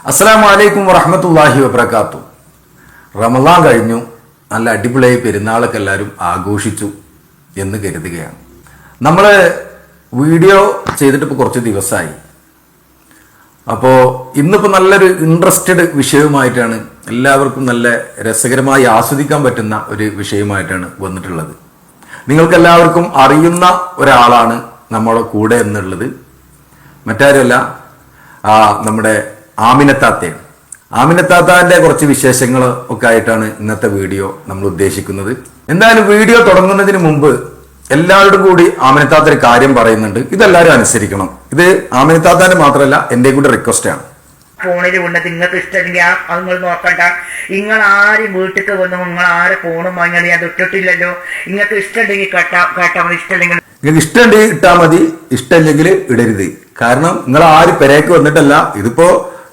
അസ്സലാമു അലൈക്കും വറഹ്മത്തുള്ളാഹി വബറകാതുഹു. റമളാൻ കഴിഞ്ഞു, നല്ല അടിപൊളിയായി പെരുന്നാളൊക്കെ എല്ലാവരും ആഘോഷിച്ചു എന്ന് കരുതുകയാണ്. നമ്മൾ വീഡിയോ ചെയ്തിട്ട് ഇപ്പോൾ കുറച്ച് ദിവസമായി. അപ്പോൾ ഇന്നിപ്പോൾ നല്ലൊരു ഇൻട്രസ്റ്റഡ് വിഷയവുമായിട്ടാണ്, എല്ലാവർക്കും നല്ല രസകരമായി ആസ്വദിക്കാൻ പറ്റുന്ന ഒരു വിഷയമായിട്ടാണ് വന്നിട്ടുള്ളത്. നിങ്ങൾക്കെല്ലാവർക്കും അറിയുന്ന ഒരാളാണ് നമ്മുടെ കൂടെ എന്നുള്ളത്. മറ്റാരുമല്ല, നമ്മുടെ ആമിനത്താത്തയാണ്. ആമിനത്താത്താന്റെ കുറച്ച് വിശേഷങ്ങൾ ഒക്കെ ആയിട്ടാണ് ഇന്നത്തെ വീഡിയോ നമ്മൾ ഉദ്ദേശിക്കുന്നത്. എന്തായാലും വീഡിയോ തുടങ്ങുന്നതിന് മുമ്പ് എല്ലാവരോടും കൂടി ആമിനത്താത്ത ഒരു കാര്യം പറയുന്നുണ്ട്, ഇതെല്ലാവരും അനുസരിക്കണം. ഇത് ആമിനത്താത്താന്റെ മാത്രമല്ല, എൻ്റെ കൂടെ റിക്വസ്റ്റ് ആണ്. ഫോണിൽ ഉള്ളത് നിങ്ങൾക്ക് ഇഷ്ടമില്ലെങ്കിൽ അത് നിങ്ങൾ നോക്കണ്ട. നിങ്ങൾ ആരും വീട്ടിൽ വന്നു നിങ്ങൾ ആരെ ഫോണും വാങ്ങി അത് ഇട്ടിട്ടില്ലല്ലോ. നിങ്ങൾക്ക് ഇഷ്ടമുണ്ടെങ്കിൽ കേട്ടാ മതി, ഇഷ്ടമില്ലെങ്കിൽ നിങ്ങൾക്ക് ഇഷ്ടമുണ്ടെങ്കിൽ ഇട്ടാൽ മതി, ഇഷ്ടമില്ലെങ്കിൽ ഇടരുത്. കാരണം നിങ്ങൾ ആരും പെരേക്ക് വന്നിട്ടല്ല, ഇതിപ്പോ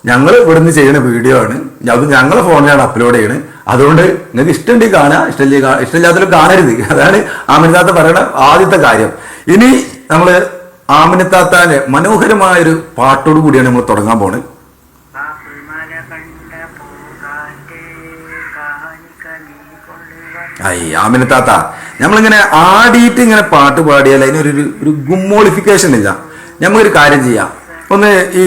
ഞങ്ങൾ ഇവിടുന്ന് ചെയ്യുന്ന വീഡിയോ ആണ്, അത് ഞങ്ങളെ ഫോണിലാണ് അപ്ലോഡ് ചെയ്യുന്നത്. അതുകൊണ്ട് നിങ്ങൾക്ക് ഇഷ്ടമുണ്ടെങ്കിൽ കാണാം, ഇഷ്ടമില്ലാത്തതിലും കാണരുത്. അതാണ് ആമിനത്താത്ത പറയുന്ന ആദ്യത്തെ കാര്യം. ഇനി നമ്മൾ ആമിനത്താത്താന്റെ മനോഹരമായൊരു പാട്ടോട് കൂടിയാണ് നമ്മൾ തുടങ്ങാൻ പോണത്. ആമിനത്താത്ത നമ്മളിങ്ങനെ ആടിയിട്ട് ഇങ്ങനെ പാട്ട് പാടിയാൽ അതിനൊരു ഗുമ്മോളിഫിക്കേഷൻ ഇല്ല. നമുക്കൊരു കാര്യം ചെയ്യാം, ഒന്ന് ഈ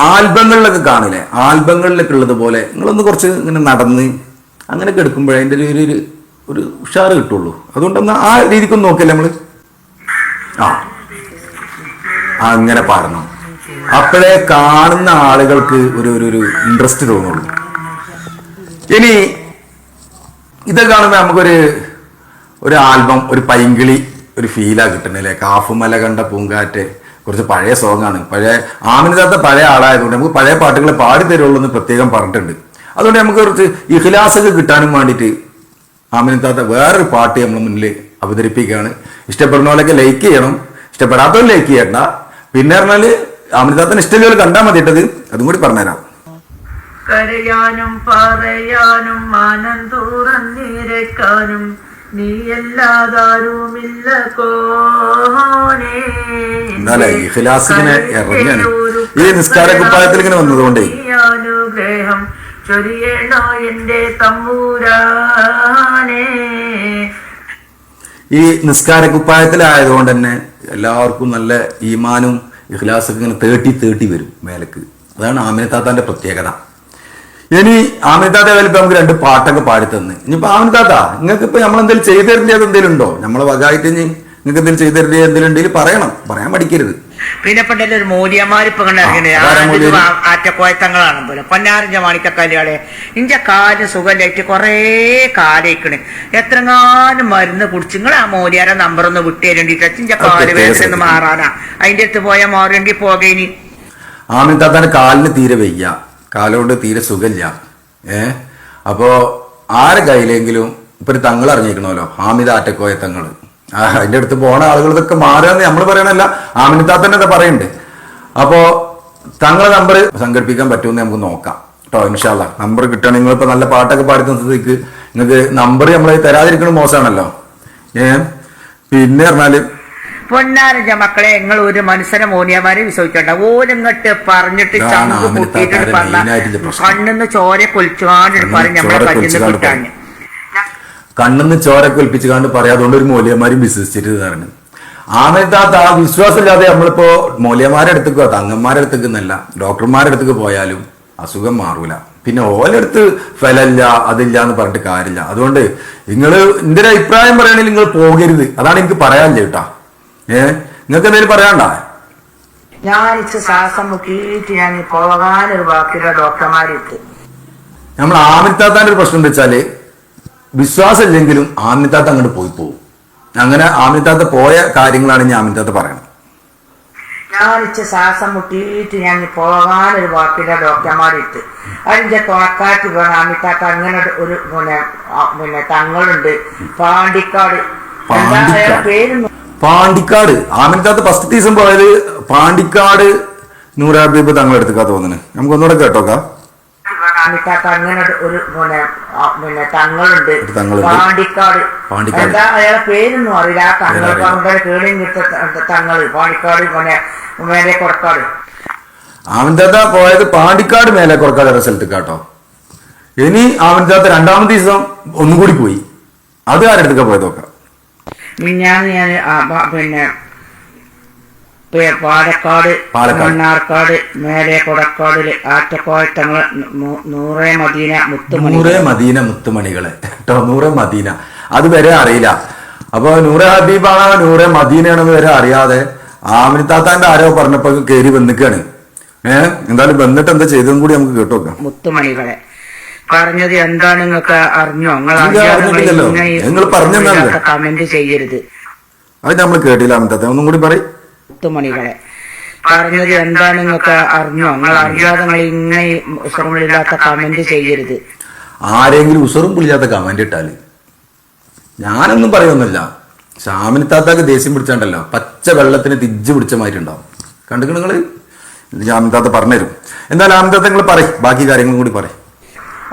ആൽബങ്ങളിലൊക്കെ കാണില്ലേ, ആൽബങ്ങളിലൊക്കെ ഉള്ളതുപോലെ നിങ്ങളൊന്ന് കുറച്ച് ഇങ്ങനെ നടന്ന് അങ്ങനെയൊക്കെ എടുക്കുമ്പോഴേ അതിൻ്റെ ഒരു ഉഷാറ് കിട്ടുള്ളൂ. അതുകൊണ്ടൊന്ന് ആ രീതിക്കൊന്ന് നോക്കില്ലേ നമ്മൾ. അങ്ങനെ പാടണം, അപ്പോഴേ കാണുന്ന ആളുകൾക്ക് ഒരു ഇൻട്രസ്റ്റ് തോന്നുള്ളൂ. ഇനി ഇതൊക്കെ കാണുമ്പോൾ നമുക്കൊരു ആൽബം, ഒരു പൈങ്കിളി ഒരു ഫീലാണ് കിട്ടുന്നില്ലേ. കാഫുമല കണ്ട പൂങ്കാറ്റ് കുറച്ച് പഴയ സോങ്ങാണ്. പഴയ ആമിനത്താത്ത പഴയ ആളായതുകൊണ്ട് നമുക്ക് പഴയ പാട്ടുകൾ പാടി തരുള്ളൂ എന്ന് പ്രത്യേകം പറഞ്ഞിട്ടുണ്ട്. അതുകൊണ്ട് നമുക്ക് കുറച്ച് ഇഖ്ലാസൊക്കെ കിട്ടാനും വേണ്ടിയിട്ട് ആമിനത്താത്ത വേറൊരു പാട്ട് നമ്മൾ മുന്നിൽ അവതരിപ്പിക്കുകയാണ്. ഇഷ്ടപ്പെടുന്ന പോലെയൊക്കെ ലൈക്ക് ചെയ്യണം, ഇഷ്ടപ്പെടാത്തവർ ലൈക്ക് ചെയ്യണ്ട. പിന്നെ പറഞ്ഞാൽ ആമിനത്താത്തന് ഇഷ്ടമുള്ളവർ കണ്ടാൽ മതി ഇട്ടത്, അതും കൂടി പറഞ്ഞുതരാം. കരയാനും പറയാനും മാനം തുറന്നിരക്കാനും നീയല്ലാതാരുമില്ല കോനെ. ഇഖ്ലാസിനെ ഇറങ്ങിയാണ് ഈ നിസ്കാര കുപ്പായത്തിൽ ഇങ്ങനെ വന്നതുകൊണ്ട് അനുഗ്രഹം ചൊരിയണോ എന്റെ തമ്പുരാനെ. ഈ നിസ്കാര കുപ്പായത്തിലായതുകൊണ്ട് തന്നെ എല്ലാവർക്കും നല്ല ഈമാനും ഇഖ്ലാസൊക്കെ ഇങ്ങനെ തേട്ടി വരും മേലക്ക്. അതാണ് ആമിനത്താത്താന്റെ പ്രത്യേകത. ഇനി ആമിനത്താത്ത വലിപ്പം നമുക്ക് രണ്ട് പാട്ടൊക്കെ പാടി തന്ന്. ഇനിയിപ്പോ ആമിനത്താത്ത നിങ്ങൾക്ക് ഇപ്പൊ നമ്മളെന്തെങ്കിലും ചെയ്തു തരേണ്ടത് എന്തെങ്കിലും ഉണ്ടോ? നമ്മളെ വകായിട്ട് ഇനി നിങ്ങൾക്ക് എന്തെങ്കിലും ചെയ്തു തരേണ്ടത് എന്തെങ്കിലും ഉണ്ടെങ്കിൽ പറയണം, പറയാൻ പഠിക്കരുത്. പിന്നെ പണ്ടല്ലേ ഒരു മൂല്യമാരിപ്പൊ ആറ്റക്കോയത്തങ്ങളാണ് പോലെ പൊന്നാരഞ്ച മാണിക്കക്കാലിയാളെ ഇഞ്ച കാല് സുഖമായിട്ട് കൊറേ കാലയിക്കണ്. എത്രങ്ങാനും മരുന്ന് കുടിച്ച് നിങ്ങൾ ആ മൂല്യാരെ നമ്പർ ഒന്ന് വിട്ടു തരേണ്ടിട്ട് ഇഞ്ച കാല് വേദന മാറാനാ. അതിന്റെ അടുത്ത് പോയാൽ മാറേണ്ടി പോകേനി. ആമിനത്താത്താന്റെ കാലിന് തീരെ വയ്യ, കാലോണ്ട് തീരെ സുഖമില്ല. അപ്പോ ആരെ കയ്യിലെങ്കിലും ഇപ്പൊ ഒരു തങ്ങൾ ഇറങ്ങിക്കണമല്ലോ, ഹാമിദ ആറ്റക്കോയ തങ്ങള്. അതിന്റെ അടുത്ത് പോണ ആളുകൾ ഇതൊക്കെ മാറുകയെന്ന് നമ്മൾ പറയണല്ല, ആമിനത്താത്തന്നെ ഇതൊക്കെ പറയുന്നുണ്ട്. അപ്പോ തങ്ങളെ നമ്പർ സംഘടിപ്പിക്കാൻ പറ്റുമെന്ന് നമുക്ക് നോക്കാം കേട്ടോ, ഇൻഷാ അല്ലാഹ്. നമ്പർ കിട്ടണം. നിങ്ങളിപ്പോ നല്ല പാട്ടൊക്കെ പാടുന്ന സ്ഥിതിക്ക് നിങ്ങൾക്ക് നമ്പർ നമ്മളെ തരാതിരിക്കണ മോശമാണല്ലോ. പിന്നെ പറഞ്ഞാല് പൊന്നാരഞ്ച മക്കളെ, നിങ്ങൾ ഒരു മനുഷ്യനെ മോനിയമാരെ വിശ്വസിക്കണ്ട. ഓരിങ്ങട്ട് പറഞ്ഞിട്ട് ചങ്ക് പൊട്ടിയിട്ട് പറഞ്ഞ കണ്ണിന്ന് ചോര കൊലിച്ചുകാണ്ട് പറയും നമ്മളെ കണ്ണിന്ന് കിട്ടാണ്. കണ്ണിന്ന് ചോര കൊൽപ്പിച്ചുകാണ്ട് പറയാം. അതുകൊണ്ട് ഒരു മൂല്യന്മാരും വിശ്വസിച്ചിരുന്നതാണ്. ആമിനത്താത്ത ആ വിശ്വാസമില്ലാതെ നമ്മളിപ്പോ മൂല്യന്മാരെ അടുത്തേക്കോ തങ്ങന്മാരെ അടുത്തേക്കുന്നല്ല, ഡോക്ടർമാരുടെ അടുത്തേക്ക് പോയാലും അസുഖം മാറൂല. പിന്നെ ഓലെടുത്ത് ഫലമില്ല അതില്ല എന്ന് പറഞ്ഞിട്ട് കാര്യമില്ല. അതുകൊണ്ട് നിങ്ങള് എന്റെ ഒരു അഭിപ്രായം പറയുകയാണെങ്കിൽ നിങ്ങൾ പോകരുത്, അതാണ് എനിക്ക് പറയാനില്ല കേട്ടാ. നിങ്ങൾക്ക് എന്തെങ്കിലും പറയാണ്ട? ഞാൻ ശ്വാസം മുട്ടിയിട്ട് ഞാൻ പോകാനൊരു വാക്കില്ല ഡോക്ടർമാരിട്ട്. നമ്മൾ ആമിനത്താത്താന്റെ ഒരു പ്രശ്നം എന്താ വെച്ചാല് വിശ്വാസം ഇല്ലെങ്കിലും ആമിനത്താത്ത അങ്ങോട്ട് പോയി പോകും. അങ്ങനെ ആമിനത്താത്ത പോയ കാര്യങ്ങളാണ് ഞാൻ ആമിനത്താത്ത പറയണം. ഞാൻ ശ്വാസം മുട്ടിയിട്ട് ഞാൻ പോകാനൊരു വാക്കില്ല ഡോക്ടർമാരിട്ട്. അതിന്റെ തുണക്കാറ്റ് വേണം ആമിനത്താത്ത. അങ്ങനെ ഒരു പിന്നെ തങ്ങളുണ്ട് പാണ്ടിക്കാട്, പേര് പാണ്ടിക്കാട്. ആമിനത്താത്ത ഫസ്റ്റ് ദിവസം പോയത് പാണ്ടിക്കാട് നൂറാബീബ് തങ്ങളെടുത്തുക്കാ തോന്നുന്നു. നമുക്ക് ഒന്നുകൂടെ കേട്ടോക്കാം. അങ്ങനെ ഒരു പിന്നെ തങ്ങളുണ്ട് പാണ്ടിക്കാട്. എന്താ അയാളെ പേരൊന്നും അറിയില്ല. ആ തങ്ങൾ കേളിയും കിട്ട തങ്ങള് പാണ്ടിക്കാട് മേലെ കൊടക്കാട്. ആമിൻതാത്ത പോയത് പാണ്ടിക്കാട് മേലെ കുറക്കാതെ സ്ഥലത്ത് കേട്ടോ. ഇനി ആമിൻതാത്ത രണ്ടാമത്തെ ദിവസം ഒന്നും കൂടി പോയി. അത് ആരെടുത്തൊക്കെ പോയത് നോക്കാം. ഞാൻ പാലക്കാട് മണ്ണാർക്കാട് മേലെ കൊടക്കാടില് ആറ്റക്കോയത്തങ്ങള് നൂറേ മദീന മുത്തുമണികളെ കേട്ടോ. നൂറേ മദീന അത് വരെ അറിയില്ല. അപ്പൊ നൂറെ ഹബീബാണോ നൂറെ മദീനയാണെന്ന് വരെ അറിയാതെ ആമിനത്താത്താന്റെ ആരോ പറഞ്ഞപ്പോ കയറി വന്നിക്കാണ്. എന്തായാലും വന്നിട്ട് എന്താ ചെയ്തതും കൂടി നമുക്ക് കേട്ടു നോക്കാം. മുത്തുമണികളെ പറഞ്ഞത് എന്താണ് നിങ്ങൾക്ക് അറിഞ്ഞോ? നിങ്ങൾ പറഞ്ഞു കമന്റ് ചെയ്യരുത്. അത് നമ്മൾ കേട്ടില്ല. ആമിനത്താത്ത ഒന്നും കൂടി പറയും. മുത്തുമണികളെ പറഞ്ഞത് എന്താണ് നിങ്ങൾക്ക് അറിഞ്ഞോ? നിങ്ങൾ അറിയാതെ നിങ്ങൾ ഇങ്ങനെ ഉസറുമില്ലാത്ത കമന്റ് ചെയ്യരുത്. ആരെങ്കിലും ഉസറും പുളിയാത്ത കമന്റ് ഇട്ടാല് ഞാനൊന്നും പറയുന്നില്ല. ഷാമിനത്താത്താക്ക് ദേഷ്യം പിടിച്ചാണ്ടല്ലോ പച്ച വെള്ളത്തിന് തിജ്ജ് പിടിച്ച മാതിരി ഉണ്ടാവും. കണ്ടു നിങ്ങള് ഷാമിനത്താത്ത പറഞ്ഞുതരും. എന്തായാലും ആമിനത്താത്ത നിങ്ങൾ പറയും, ബാക്കി കാര്യങ്ങളും കൂടി പറയും.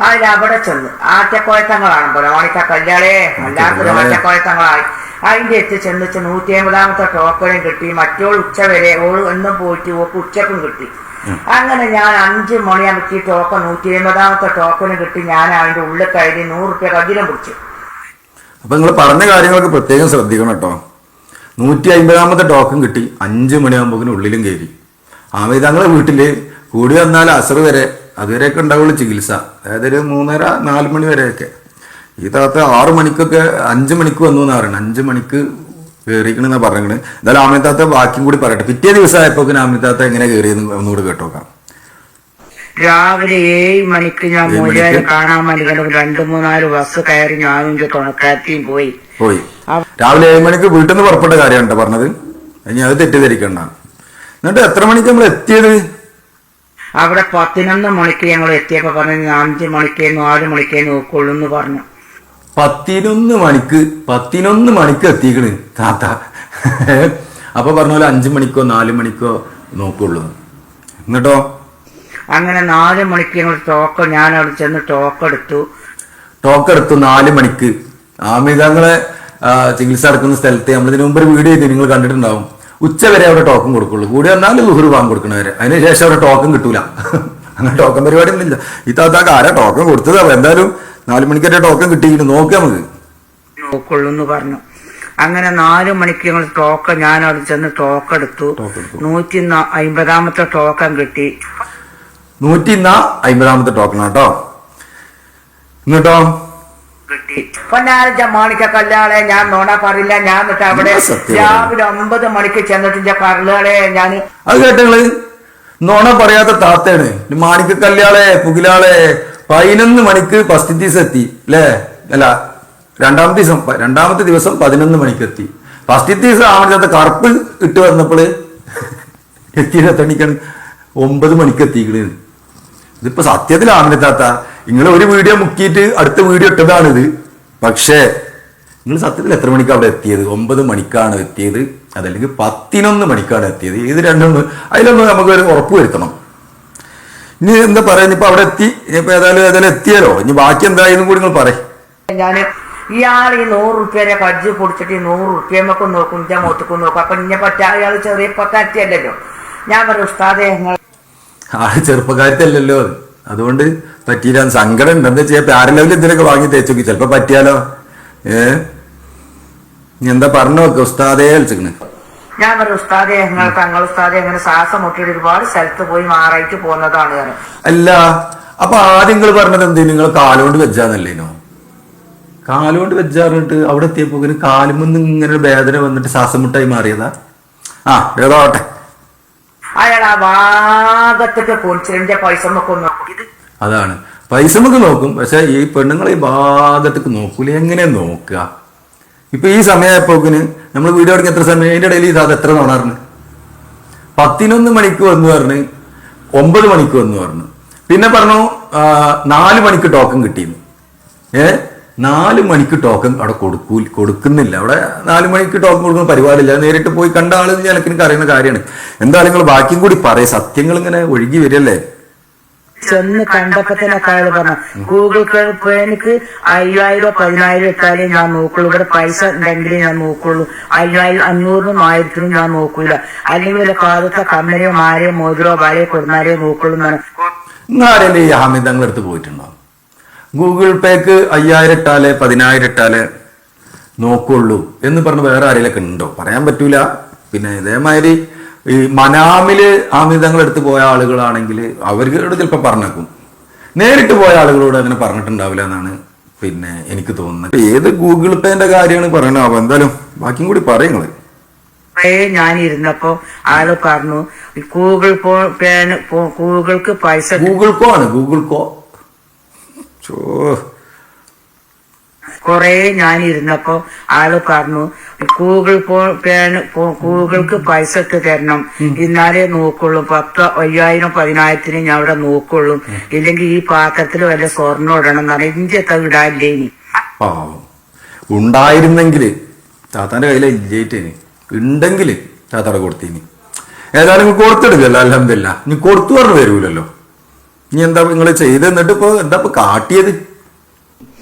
അതിൽ അവിടെ ചെന്ന് ആറ്റക്കോയത്തങ്ങളാണ് പോലെ ഓണിക്ക കല്യാളേ എല്ലാവർക്കും ആറ്റക്കോയത്തങ്ങളായി. അതിന്റെ എത്തി ചെന്നിച്ച് 150ാമത്തെ ടോക്കനും കിട്ടി. മറ്റോൾ ഉച്ച വരെ ഓൾ എന്നും പോയിട്ട് ഓക്ക് ഉച്ചക്കും കിട്ടി. അങ്ങനെ ഞാൻ 5 മണിയാകുമ്പോ ടോക്കൺ 150ാമത്തെ ടോക്കനും കിട്ടി. ഞാൻ അതിന്റെ ഉള്ളിൽ കയറി 100 റുപ്യ കജിലും പിടിച്ചു. അപ്പൊ നിങ്ങൾ പറഞ്ഞ കാര്യങ്ങളൊക്കെ പ്രത്യേകം ശ്രദ്ധിക്കണം കേട്ടോ. 150ാമത്തെ ടോക്കൺ കിട്ടി. 5 മണിയാകുമ്പോൾ ഉള്ളിലും കയറി. ആമിതങ്ങളെ വീട്ടില് കൂടി വന്നാൽ അസർ വരെ അതുവരെയൊക്കെ ഉണ്ടാവുള്ളൂ ചികിത്സ. അതായത് ഒരു 3:30-4 മണി വരെയൊക്കെ. ഈ താത്ത 6 മണിക്കൊക്കെ 5 മണിക്ക് വന്നു എന്ന് പറയണം. 5 മണിക്ക് കയറിക്കണെന്നാ പറഞ്ഞത്. എന്തായാലും ആമിനത്താത്ത ബാക്കിയും കൂടി പറയട്ടെ. പിറ്റേ ദിവസമായപ്പോ ആമിനത്താത്ത എങ്ങനെ കയറിയെന്ന് ഒന്നുകൂടി കേട്ടോക്കാം. രാവിലെ 7 മണിക്ക് ഞാൻ മൂല്യം കാണാൻ വേണ്ടി 2-3-4 ബസ് കയറി ഞാനും തുണക്കാത്തിയും പോയി. രാവിലെ 7 മണിക്ക് വീട്ടിൽ നിന്ന് പുറപ്പെട്ട കാര്യമാണ് പറഞ്ഞത്. ഇനി അത് തെറ്റിദ്ധരിക്കണ്ട. എന്നിട്ട് എത്ര മണിക്ക് നമ്മൾ എത്തിയത്? അവിടെ 11 മണിക്ക് ഞങ്ങൾ എത്തിയപ്പോ പറഞ്ഞു 5 മണിക്കേ 4 മണിക്കേ നോക്കുള്ളൂ എന്ന് പറഞ്ഞു. 11 മണിക്ക് എത്തിക്കണ് താത്ത. അപ്പൊ പറഞ്ഞ പോലെ 5 മണിക്കോ 4 മണിക്കോ നോക്കുള്ളൂ. എന്നിട്ടോ അങ്ങനെ 4 മണിക്ക് ഞങ്ങൾ ഞാൻ അവിടെ ചെന്ന് ടോക്ക് എടുത്തു. 4 മണിക്ക് ആമിതങ്ങളെ ചികിത്സ നടക്കുന്ന സ്ഥലത്ത് നമ്മളിതിനു മുമ്പ് ഒരു വീഡിയോ ചെയ്ത് നിങ്ങൾ കണ്ടിട്ടുണ്ടാവും. ഉച്ച വരെ അവിടെ ടോക്കൺ കൊടുക്കുള്ളൂ. കൂടി വന്നാൽ ലുഹുർ വാങ്ങി കൊടുക്കണവരെ. അതിനുശേഷം അവിടെ ടോക്കൺ കിട്ടൂല. അങ്ങനെ ടോക്കൺ പരിപാടി ഒന്നുമില്ല. ഈ താത്താക്ക് ആരാ ടോക്കൺ കൊടുത്തതാ? എന്തായാലും 4 മണിക്കരെ ടോക്കൺ കിട്ടിയിട്ട് നോക്കാം നമുക്ക് നോക്കുള്ളൂ എന്ന് പറഞ്ഞു. അങ്ങനെ 4 മണിക്ക് ഞങ്ങൾ ഞാൻ അവിടെ ചെന്ന് ടോക്ക് എടുത്തു. 150ാമത്തെ ടോക്കൺ കിട്ടി. 150ാമത്തെ ടോക്കൺ കേട്ടോ. എന്നിട്ടോ മാണിക്ക കല്യാളെ ഞാൻ നോണ പറയില്ല. ഞാൻ എന്നിട്ട് അവിടെ രാവിലെ 9 മണിക്ക് ചെന്നിട്ട് കരളുകളെ ഞാൻ അത് കേട്ടങ്ങള് നോണ പറയാത്ത താത്തയാണ്. മാണിക്ക കല്യാളെ പുകിലാളെ 11 മണിക്ക് ഫസ്റ്റ് ദിവസം എത്തി അല്ലേ? അല്ല രണ്ടാമത്തെ ദിവസം 11 മണിക്ക് എത്തി. ഫസ്റ്റ് ദിവസം ആമിനത്താത്ത കറുപ്പ് ഇട്ട് വന്നപ്പോള് എത്തിയത് എത്ര മണിക്കാണ്? 9 മണിക്ക് എത്തിക്കണ്. ഇതിപ്പോ സത്യത്തിൽ ആമിനത്താത്ത നിങ്ങൾ ഒരു വീഡിയോ മുക്കിയിട്ട് അടുത്ത വീഡിയോ ഇട്ടതാണിത്. പക്ഷേ നിങ്ങൾ സത്യത്തിൽ എത്ര മണിക്കാണ് അവിടെ എത്തിയത്? 9 മണിക്കാണ് എത്തിയത്, അതല്ലെങ്കിൽ 11 മണിക്കാണ് എത്തിയത്. ഇത് രണ്ടൊന്ന് അതിലൊന്ന് നമുക്കൊരു ഉറപ്പ് വരുത്തണം. ഇനി എന്താ പറയുക? ഇപ്പൊ അവിടെ എത്തി. ഇനിയിപ്പോ ഏതായാലും എത്തിയാലോ. ഇനി ബാക്കി എന്തായാലും കൂടി നിങ്ങൾ പറയും. ഞാൻ ഇയാൾ ഈ 100 റുപ്യരെ കജ്ജ് പൊടിച്ചിട്ട് 100 റുപ്യമൊക്കെ നോക്കും, ഇന്റെ മുഖത്തേക്കും നോക്കും. അപ്പൊ ഇന്നെ പറ്റാ അയാൾ ചെറിയ പറ്റാറ്റിയല്ലോ. ഞാൻ പറഞ്ഞു ഉസ്താദേ ആള് ചെറുപ്പക്കാരത്തല്ലല്ലോ, അതുകൊണ്ട് പറ്റിയില്ല. സങ്കടം ഉണ്ട്. എന്താ ചെയ്യാ? പാര ലെവലിൽ എന്തിനൊക്കെ വാങ്ങി തേച്ച് നോക്കി, ചിലപ്പോ പറ്റിയാലോ. എന്താ പറഞ്ഞു നോക്ക ഉസ്താദേ വിളിച്ചിക്കണ്. ഞാൻ പറഞ്ഞു ഉസ്താദേ തങ്ങൾ ഉസ്താദെ അങ്ങനെ ശ്വാസം മുട്ടിയിട്ട് ഒരുപാട് സ്ഥലത്ത് പോയി മാറായിട്ട് പോകുന്നതാണ്. അല്ല അപ്പൊ ആദ്യം നിങ്ങൾ പറഞ്ഞത് എന്തേ? നിങ്ങൾ കാലുകൊണ്ട് വെച്ചാന്നല്ലേനോ? കാലുകൊണ്ട് വെച്ചാറിട്ട് അവിടെ എത്തിയപ്പോ കാലുമെന്ന് ഇങ്ങനെ വേദന വന്നിട്ട് ശ്വാസം മുട്ടായി മാറിയതാ. ഏതോട്ടെ അയാൾ ആ ഭാഗത്തൊക്കെ പൊളിച്ചിന്റെ പൈസ നോക്കും. അതാണ് പൈസ നമുക്ക് നോക്കും. പക്ഷെ ഈ പെണ്ണുങ്ങൾ ഈ ഭാഗത്തേക്ക് നോക്കൂല. എങ്ങനെ നോക്കുക? ഇപ്പൊ ഈ സമയപ്പോക്കിന് നമ്മൾ വീഡിയോ എടുക്കുന്ന എത്ര സമയം? അതിന്റെ ഇടയിൽ ഇത് എത്ര തവണ 11 മണിക്ക് വന്നു പറഞ്ഞ്, 9 മണിക്ക് വന്നു പറഞ്ഞു, പിന്നെ പറഞ്ഞു 4 മണിക്ക് ടോക്കൺ കിട്ടിയിരുന്നു. 4 മണിക്ക് ടോക്കൺ അവിടെ കൊടുക്കുന്നില്ല. അവിടെ 4 മണിക്ക് ടോക്കൺ കൊടുക്കുന്ന പരിപാടിയില്ല. നേരിട്ട് പോയി കണ്ട ആള് എനിക്ക് അറിയുന്ന കാര്യമാണ്. എന്തായാലും നിങ്ങൾ ബാക്കിയും കൂടി പറയും. സത്യങ്ങൾ ഇങ്ങനെ ഒഴുകി വരില്ലേ. ചെന്ന് കണ്ടപ്പോ തന്നെ അയാൾ പറഞ്ഞു ഗൂഗിൾ പേനിക്ക് 5000 10,000 ഇട്ടാലേ ഞാൻ നോക്കുള്ളൂ, ഇവിടെ പൈസ ഉണ്ടെങ്കിലേ ഞാൻ നോക്കുള്ളൂ, 5000 500 1000 ഞാൻ നോക്കൂല, അല്ലെങ്കിൽ വല്ല കാലത്തെ കമ്മലിയോ മാരയോ മോതിരോ വളയോ കൊടുന്നാലേ നോക്കുള്ളൂ എന്നാണ്. ഇന്നാരല്ലേ ഈ ഹാമിദ് തങ്ങളുടെ അടുത്ത് പോയിട്ടുണ്ടോ? ഗൂഗിൾ പേക്ക് 5000 ഇട്ടാലേ 10,000 ഇട്ടാലേ നോക്കുള്ളൂ എന്ന് പറഞ്ഞ് വേറെ ആരെങ്കിലൊക്കെ ഉണ്ടോ? പറയാൻ പറ്റൂല. പിന്നെ ഇതേമാതിരി ഈ മനാമില് ഹാമിദ് തങ്ങളുടെ അടുത്ത് പോയ ആളുകളാണെങ്കിൽ അവർക്ക് ചിലപ്പോൾ പറഞ്ഞേക്കും, നേരിട്ട് പോയ ആളുകളോട് അങ്ങനെ പറഞ്ഞിട്ടുണ്ടാവില്ല എന്നാണ് പിന്നെ എനിക്ക് തോന്നുന്നത്. ഏത് ഗൂഗിൾ പേന്റെ കാര്യമാണ് പറയണോ? എന്തായാലും ബാക്കിയും കൂടി പറയുന്നത്. ഞാൻ ഇരുന്നപ്പോ ആള് പറഞ്ഞു ഗൂഗിൾക്ക് പൈസ ഗൂഗിൾക്കോ ആണ് ഗൂഗിൾക്കോ കൊറേ ഞാൻ ഇരുന്നപ്പോ ആള് പറഞ്ഞു ഗൂഗിൾക്ക് പൈസ ഇട്ട് തരണം, എന്നാലേ നോക്കുള്ളൂ, 10,000 10,000 ഞാൻ അവിടെ നോക്കുള്ളൂ, ഇല്ലെങ്കിൽ ഈ പാത്രത്തിൽ വല്ല സ്വർണ്ണം ഇടണം എന്നാണ്. ഇഞ്ചൊക്കെ ഇടാല്ലേ ഇനി ഉണ്ടായിരുന്നെങ്കില് താത്താന്റെ കയ്യിലെ ഇല്ലേറ്റേന് ഉണ്ടെങ്കിൽ താത്താടെ കൊടുത്തേനി. ഏതായാലും കൊടുത്തെടുക്കല്ലോ, അൽഹംദുലില്ല. നീ കൊടുത്തു പറഞ്ഞു വരൂലല്ലോ. നീ എന്താ നിങ്ങൾ ചെയ്ത് എന്നിട്ട് ഇപ്പൊ എന്താ കാട്ടിയത്?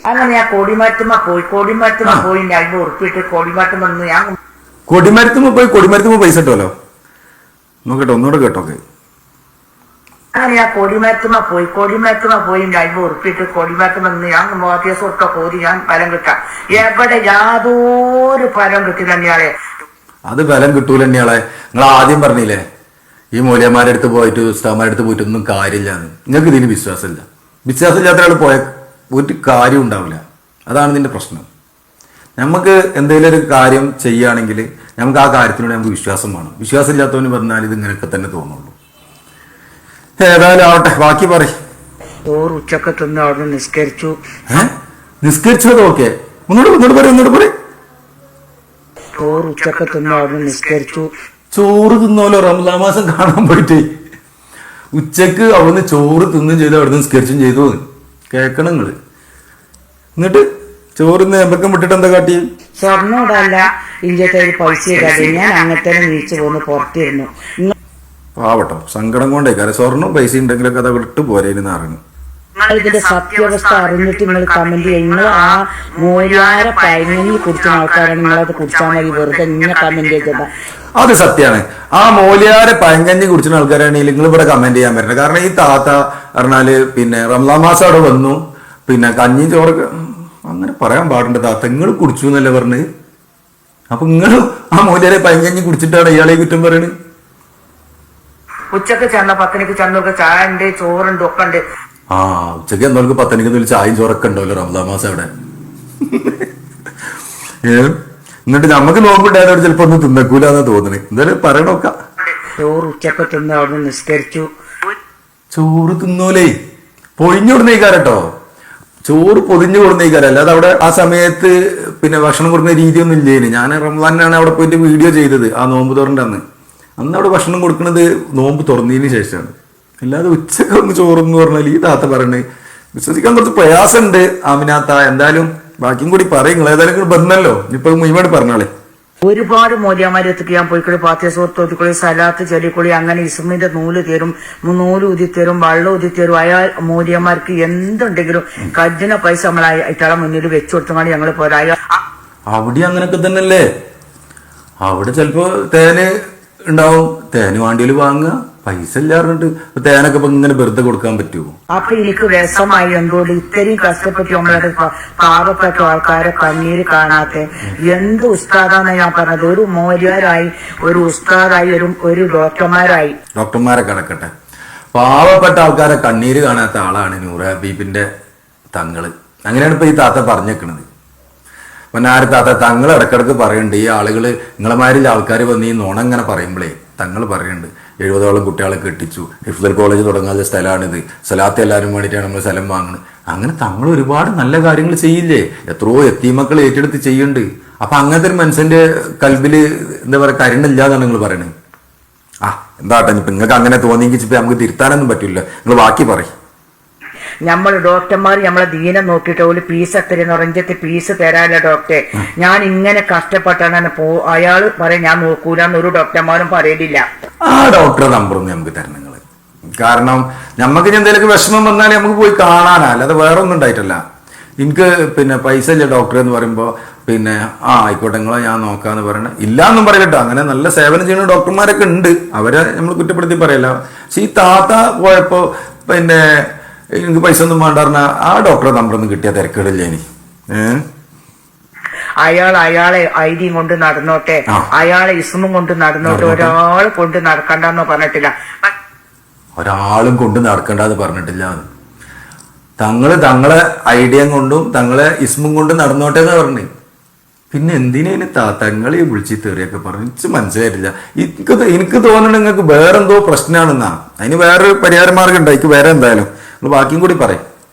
അങ്ങനെ ഞാൻ കൊടിമരത്തുമ്മ പോയി 50 ഉറുപ്പിട്ട് കൊടിമരത്തുമ്മ ഞാൻ കൊടിമരത്തുമ്പോ പൈസ ഇട്ടല്ലോ. നോക്കട്ടെ, ഒന്നുകൂടെ കേട്ടോക്കെ. അങ്ങനെ ഞാൻ കൊടിമരത്തുമ്മ പോയി 50 ഉറുപ്പിട്ട് കൊടിമരത്തുമ്മ ഞാൻ ദിവസം കോരി ഞാൻ ഫലം കിട്ടാം. എവിടെ യാതൊരു ഫലം കിട്ടില്ല തന്നെയാളെ. അത് ഫലം കിട്ടൂല തന്നെയാളെ. നിങ്ങൾ ആദ്യം പറഞ്ഞില്ലേ ഈ മൂല്യന്മാരുടെ അടുത്ത് പോയിട്ട് ഉസ്താമാരുടെ അടുത്ത് പോയിട്ട് ഒന്നും കാര്യമില്ലാന്ന്. നിങ്ങൾക്ക് ഇതിന് വിശ്വാസമില്ലാത്ത ആൾ പോയ ഒരു കാര്യം ഉണ്ടാവില്ല. അതാണ് ഇതിന്റെ പ്രശ്നം. നമുക്ക് എന്തെങ്കിലും ഒരു കാര്യം ചെയ്യുകയാണെങ്കിൽ നമുക്ക് ആ കാര്യത്തിനോട് നമുക്ക് വിശ്വാസം വേണം. വിശ്വാസം ഇല്ലാത്തവന് പറഞ്ഞാൽ ഇത് ഇങ്ങനെയൊക്കെ തന്നെ തോന്നുള്ളൂ. ഏതായാലും ആവട്ടെ, ബാക്കി പറയും. ചോറ് ഉച്ചക്ക് തിന്ന് അവിടെ നിസ്കരിച്ചു. നിസ്കരിച്ചത് ഓക്കെ, ഒന്നുകൂടെ പറയും. ചോറ് ഉച്ചക്ക് തിന്ന് അവിടെ നിസ്കരിച്ചു. ചോറ് തിന്നോലോ റമദാൻ മാസം കാണാൻ പോയിട്ട് ഉച്ചക്ക് അവിടുന്ന് ചോറ് തിന്നും ചെയ്തു, അവിടെ നിസ്കരിച്ചും ചെയ്തു. കേക്കണം നിങ്ങള്. എന്നിട്ട് ചോറിന്ന് എമ്പക്കം വിട്ടിട്ട് എന്താ കാട്ടി? സ്വർണ്ണം ഇടല്ല, ഇന്ത്യത്തെ പൈസ ഇടാതെ ഞാൻ അങ്ങനത്തെ നീച്ചു പോന്ന് പുറത്തിരുന്നു. പാവട്ടോ, സങ്കടം കൊണ്ടേ കാര്യം സ്വർണ്ണം പൈസ ഉണ്ടെങ്കിലൊക്കെ അത് വിട്ട് പോരേന്ന് അറിഞ്ഞു. ഇതിന്റെ സത്യാവസ്ഥ അറിഞ്ഞിട്ട് നിങ്ങൾ കമന്റ് ചെയ്യും. നിങ്ങൾ ആ മോരാര പൈനയിൽ കുടിക്കുന്ന ആൾക്കാരാണ്, നിങ്ങളത് കുടിച്ചാൽ മതി, വെറുതെ ഇങ്ങനെ കമന്റ് ചെയ്തതാ. അത് സത്യമാണ്. ആ മോലിയാരെ പയങ്കഞ്ഞി കുടിച്ചിരുന്ന ആൾക്കാരാണെങ്കിൽ നിങ്ങൾ ഇവിടെ കമന്റ് ചെയ്യാൻ പറ്റില്ല. കാരണം ഈ താത്ത പറഞ്ഞാല് പിന്നെ റംസാൻ മാസം അവിടെ വന്നു, പിന്നെ കഞ്ഞി ചോറൊക്കെ അങ്ങനെ പറയാൻ പാടുണ്ട്. താത്ത നിങ്ങൾ കുടിച്ചു എന്നല്ലേ പറഞ്ഞ്. അപ്പൊ നിങ്ങൾ ആ മോലിയാരെ പയങ്കഞ്ഞി കുടിച്ചിട്ടാണ് ഇയാളെ കുറ്റം പറയണത്. ഉച്ചക്ക് ചെന്ന 10 ചെന്നൊക്കെ ചായ ഉണ്ട്, ചോറുണ്ട്, ഒക്കെ ഉണ്ട്. ആ ഉച്ചക്ക് എന്നോൾക്ക് 10 ചായയും ചോറൊക്കെ ഉണ്ടല്ലോ റംസാൻ മാസം അവിടെ. എന്നിട്ട് നമുക്ക് നോക്കിണ്ടായതോട് ചിലപ്പോ ഒന്നും തിന്നക്കൂലെന്നാ തോന്നണേ. എന്തായാലും പറയണോക്ക. ചോറ് ഉച്ചക്ക് തിന്ന് അവിടെ നിസ്കരിച്ചു. ചോറ് തിന്നോലേ പൊഴിഞ്ഞു കൊടുന്നേക്കാരട്ടോ. ചോറ് പൊതിഞ്ഞു കൊടുന്നേക്കാരം. അല്ലാതെ അവിടെ ആ സമയത്ത് പിന്നെ ഭക്ഷണം കൊടുക്കുന്ന രീതിയൊന്നും ഇല്ലേന്. ഞാൻ റംസാനാണ് അവിടെ പോയിട്ട് വീഡിയോ ചെയ്തത്, ആ നോമ്പ് തുറന്റെ അന്ന് അവിടെ ഭക്ഷണം കൊടുക്കുന്നത് നോമ്പ് തുറന്നതിന് ശേഷമാണ്. അല്ലാതെ ഉച്ചക്ക് ഒന്ന് ചോറെന്ന് പറഞ്ഞാൽ ഈ താത്ത പറയണേ വിശ്വസിക്കാൻ കുറച്ച് പ്രയാസമുണ്ട്. ആമിനാത്ത എന്തായാലും ബാക്കിയും കൂടി പറയും. ഏതായാലും ബന്ധല്ലോ ഇപ്പൊ മുഴുവൻ പറഞ്ഞോളെ. ഒരുപാട് മൂല്യമാരെത്തിക്ക് ഞാൻ പോയിക്കൂടി പാത്യസോർത്തോത്തിക്കൂടി സലാത്ത് ചെല്ലിക്കൂടി അങ്ങനെ ഇസ്മിന്റെ നൂല് തരും, നൂല് ഉദിത്തരും, വെള്ളം ഉദിത്തരും. അയാൾ മൂല്യന്മാർക്ക് എന്തുണ്ടെങ്കിലും കജ്ജിന പൈസ നമ്മൾ ഇയാളെ മുന്നിൽ വെച്ചു കൊടുത്തമാണ് ഞങ്ങൾ പോരാ. അവിടെ അങ്ങനൊക്കെ തന്നെയല്ലേ. അവിടെ ചിലപ്പോ തേന് ഉണ്ടാവും, തേന് വണ്ടിയിൽ വാങ്ങുക, പൈസ ഇല്ല പറഞ്ഞിട്ട് തേനൊക്കെ ഇപ്പൊ ഇങ്ങനെ വെറുതെ കൊടുക്കാൻ പറ്റുമോ? അപ്പൊ എനിക്ക് വിഷമായി. എന്തുകൊണ്ട് ഇത്രയും കഷ്ടപ്പെട്ട് നമ്മളെ പാവപ്പെട്ട ആൾക്കാരെ കണ്ണീര് കാണാത്ത എന്ത് ഉസ്താദാണ് ഞാൻ പറഞ്ഞത്. ഒരു മോര്യാരായി, ഒരു ഉസ്താദായി, ഒരു ഡോക്ടർമാരെ കിടക്കട്ടെ. പാവപ്പെട്ട ആൾക്കാരെ കണ്ണീര് കാണാത്ത ആളാണ് നൂറ ഹബീബിന്റെ തങ്ങള്. അങ്ങനെയാണ് ഇപ്പൊ ഈ താത്ത പറഞ്ഞേക്കണത്. പൊന്നാര താത്ത തങ്ങൾ ഇടക്കിടക്ക് പറയുന്നുണ്ട് ഈ ആളുകള് നിങ്ങളെമാരിൽ ആൾക്കാർ വന്ന് ഈ നുണ ഇങ്ങനെ പറയുമ്പോഴേ തങ്ങൾ പറയുന്നുണ്ട് 70ഓളം കുട്ടികളെ കെട്ടിച്ചു, ഹിഫ്ദൽ കോളേജ് തുടങ്ങാത്ത സ്ഥലമാണിത്, സലാത്ത് എല്ലാവരും വേണ്ടിയിട്ടാണ് നമ്മൾ സ്ഥലം വാങ്ങുന്നത്. അങ്ങനെ തങ്ങൾ ഒരുപാട് നല്ല കാര്യങ്ങൾ ചെയ്യില്ലേ, എത്രയോ എത്തീമക്കൾ ഏറ്റെടുത്ത് ചെയ്യുന്നുണ്ട്. അപ്പൊ അങ്ങനത്തെ ഒരു മനുഷ്യന്റെ കൽബില് എന്താ പറയുക കരുണില്ലാന്നാണ് നിങ്ങൾ പറയണത്. എന്താട്ടെ ഇപ്പൊ നിങ്ങൾക്ക് അങ്ങനെ തോന്നിയെങ്കിൽ ഇപ്പൊ നമുക്ക് തിരുത്താനൊന്നും പറ്റില്ല. നിങ്ങൾ ബാക്കി പറയും. നമ്മൾ ഡോക്ടർമാർ നമ്മളെ ദീനം നോക്കിയിട്ട് ഒരു പീസ് എത്രയെന്ന് പറഞ്ഞിട്ട് പീസ് തരാല്ല ഡോക്ടറെ. ഞാൻ ഇങ്ങനെ കഷ്ടപ്പെട്ടാണ് അയാള് പറയാൻ ഞാൻ നോക്കൂലെന്ന് ഒരു ഡോക്ടർമാരും പറയലില്ല. ആ ഡോക്ടറെ നമ്പറൊന്നും നമുക്ക് തരണം. നിങ്ങൾ കാരണം നമുക്ക് ഇനി എന്തെങ്കിലും വിഷമം വന്നാൽ നമുക്ക് പോയി കാണാനാ, അല്ലാതെ വേറെ ഒന്നും ഉണ്ടായിട്ടല്ല. എനിക്ക് പിന്നെ പൈസ ഇല്ല ഡോക്ടർ എന്ന് പറയുമ്പോൾ പിന്നെ ആയിക്കോട്ടെ നിങ്ങളെ ഞാൻ നോക്കാന്ന് പറയണ ഇല്ലാന്നും പറയട്ടോ. അങ്ങനെ നല്ല സേവനം ചെയ്യുന്ന ഡോക്ടർമാരൊക്കെ ഉണ്ട്, അവരെ നമ്മൾ കുറ്റപ്പെടുത്തി പറയല്ല. പക്ഷെ ഈ താത്ത പോയപ്പോ പിന്നെ എനിക്ക് പൈസ ഒന്നും വേണ്ട പറഞ്ഞാൽ ആ ഡോക്ടറെ നമ്പറൊന്നും കിട്ടിയ തിരക്കേടില്ല ഇനി. അയാളെ ഐഡിയും കൊണ്ട് നടന്നോട്ടെ, അയാളെ ഇസ്മും കൊണ്ട് നടന്നോട്ടെ, ഒരാൾ കൊണ്ട് നടക്കണ്ടെന്നോ പറഞ്ഞിട്ടില്ല. ഒരാളും കൊണ്ട് നടക്കണ്ടെന്ന് പറഞ്ഞിട്ടില്ല. തങ്ങളെ ഐഡിയ കൊണ്ടും തങ്ങളെ ഇസ്മും കൊണ്ടും നടന്നോട്ടെ എന്ന് പറഞ്ഞു. പിന്നെ എന്തിനേന് തങ്ങളെ വിളിച്ച് തെറിയൊക്കെ പറഞ്ഞു എനിക്ക് മനസ്സിലായിട്ടില്ല. എനിക്ക് തോന്നുന്നുണ്ട് നിങ്ങൾക്ക് വേറെന്തോ പ്രശ്നമാണെന്നാ. അതിന് വേറൊരു പരിഹാര മാർഗം ഉണ്ട്. എനിക്ക് വേറെ എന്തായാലും നിങ്ങൾ ബാക്കിയും കൂടി പറയും.